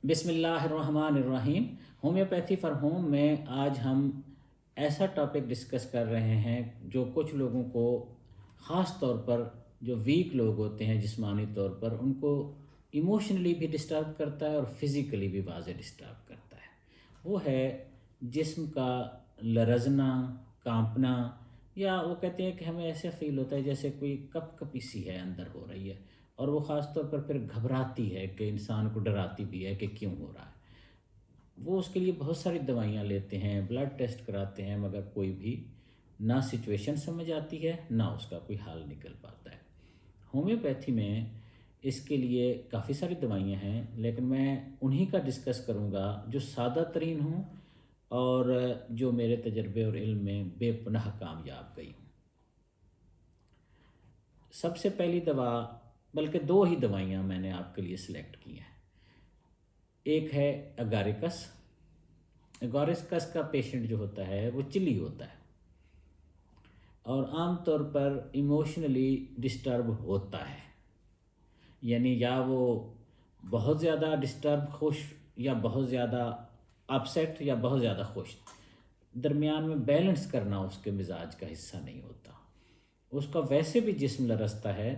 بسم اللہ الرحمن الرحیم۔ ہومیوپیتھی فار ہوم میں آج ہم ایسا ٹاپک ڈسکس کر رہے ہیں جو کچھ لوگوں کو، خاص طور پر جو ویک لوگ ہوتے ہیں جسمانی طور پر، ان کو ایموشنلی بھی ڈسٹرب کرتا ہے اور فزیکلی بھی واضح ڈسٹرب کرتا ہے۔ وہ ہے جسم کا لرزنا، کانپنا، یا وہ کہتے ہیں کہ ہمیں ایسا فیل ہوتا ہے جیسے کوئی کپ کپی سی ہے اندر ہو رہی ہے، اور وہ خاص طور پر پھر گھبراتی ہے کہ انسان کو ڈراتی بھی ہے کہ کیوں ہو رہا ہے۔ وہ اس کے لیے بہت ساری دوائیاں لیتے ہیں، بلڈ ٹیسٹ کراتے ہیں، مگر کوئی بھی نہ سچویشن سمجھ آتی ہے نہ اس کا کوئی حل نکل پاتا ہے۔ ہومیوپیتھی میں اس کے لیے کافی ساری دوائیاں ہیں، لیکن میں انہی کا ڈسکس کروں گا جو سادہ ترین ہوں اور جو میرے تجربے اور علم میں بے پناہ کامیاب گئی ہوں۔ سب سے پہلی دوا، بلکہ دو ہی دوائیاں میں نے آپ کے لیے سلیکٹ کی ہیں۔ ایک ہے اگاریکس۔ اگاریکس کا پیشنٹ جو ہوتا ہے وہ چلی ہوتا ہے اور عام طور پر ایموشنلی ڈسٹرب ہوتا ہے، یعنی یا وہ بہت زیادہ ڈسٹرب خوش، یا بہت زیادہ اپسیٹ، یا بہت زیادہ خوش۔ درمیان میں بیلنس کرنا اس کے مزاج کا حصہ نہیں ہوتا۔ اس کا ویسے بھی جسم لرزتا ہے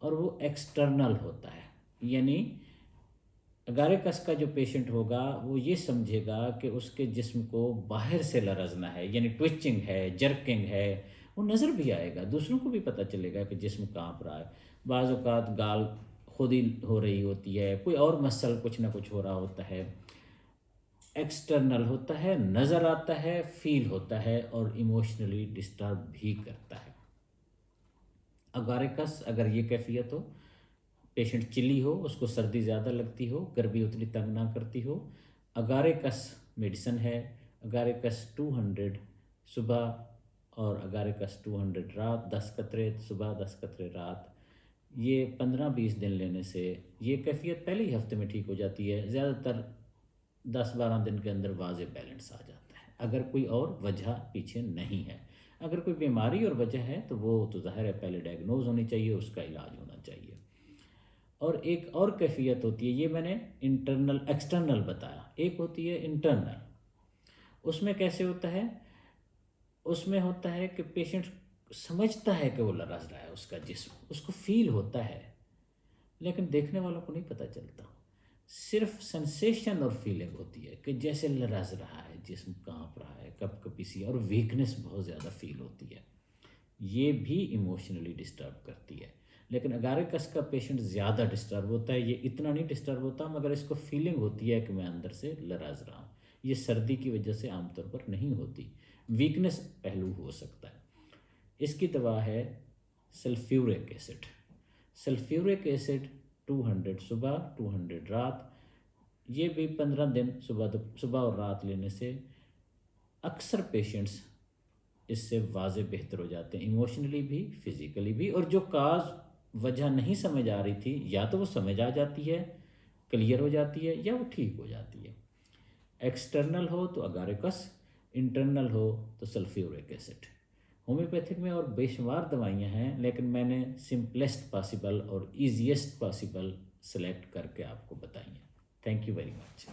اور وہ ایکسٹرنل ہوتا ہے، یعنی اگاریکس کا جو پیشنٹ ہوگا وہ یہ سمجھے گا کہ اس کے جسم کو باہر سے لرزنا ہے، یعنی ٹوئچنگ ہے، جرکنگ ہے۔ وہ نظر بھی آئے گا، دوسروں کو بھی پتہ چلے گا کہ جسم کانپ رہا ہے۔ بعض اوقات گال خود ہی ہو رہی ہوتی ہے، کوئی اور مسل کچھ نہ کچھ ہو رہا ہوتا ہے۔ ایکسٹرنل ہوتا ہے، نظر آتا ہے، فیل ہوتا ہے اور ایموشنلی ڈسٹرب بھی کرتا ہے۔ اگاریکس اگر یہ کیفیت ہو، پیشنٹ چلی ہو، اس کو سردی زیادہ لگتی ہو، گرمی اتنی تنگ نہ کرتی ہو، اگاریکس میڈیسن ہے۔ اگاریکس 200 صبح اور اگاریکس 200 رات، 10 قطرے صبح، 10 قطرے رات۔ یہ 15-20 دن لینے سے یہ کیفیت پہلے ہی ہفتے میں ٹھیک ہو جاتی ہے۔ زیادہ تر 10-12 دن کے اندر واضح بیلنس آ جاتا ہے، اگر کوئی اور وجہ پیچھے نہیں ہے۔ اگر کوئی بیماری اور وجہ ہے تو وہ تو ظاہر ہے پہلے ڈائگنوز ہونی چاہیے، اس کا علاج ہونا چاہیے۔ اور ایک اور کیفیت ہوتی ہے، یہ میں نے انٹرنل ایکسٹرنل بتایا، ایک ہوتی ہے انٹرنل۔ اس میں کیسے ہوتا ہے؟ اس میں ہوتا ہے کہ پیشنٹ سمجھتا ہے کہ وہ لرز رہا ہے، اس کا جسم اس کو فیل ہوتا ہے، لیکن دیکھنے والوں کو نہیں پتہ چلتا۔ صرف سنسیشن اور فیلنگ ہوتی ہے کہ جیسے لرز رہا ہے، جسم کانپ رہا ہے، کپ کپی سی، اور ویکنس بہت زیادہ فیل ہوتی ہے۔ یہ بھی ایموشنلی ڈسٹرب کرتی ہے۔ لیکن اگاریکس کا پیشنٹ زیادہ ڈسٹرب ہوتا ہے، یہ اتنا نہیں ڈسٹرب ہوتا، مگر اس کو فیلنگ ہوتی ہے کہ میں اندر سے لرز رہا ہوں۔ یہ سردی کی وجہ سے عام طور پر نہیں ہوتی، ویکنس پہلو ہو سکتا ہے۔ اس کی دوا ہے سلفیورک ایسڈ۔ سلفیورک ایسڈ 200 صبح، 200 رات۔ یہ بھی 15 دن صبح اور رات لینے سے اکثر پیشنٹس اس سے واضح بہتر ہو جاتے ہیں، ایموشنلی بھی، فزیکلی بھی۔ اور جو کاز وجہ نہیں سمجھ آ رہی تھی، یا تو وہ سمجھ آ جاتی ہے، کلیئر ہو جاتی ہے، یا وہ ٹھیک ہو جاتی ہے۔ ایکسٹرنل ہو تو اگاریکس، انٹرنل ہو تو سلفیورک ایسڈ۔ ہومیوپیتھک میں اور بے شمار دوائیاں ہیں، لیکن میں نے سمپلیسٹ پاسبل اور ایزیسٹ پاسبل سلیکٹ کر کے آپ کو بتائی ہیں۔ Thank you very much.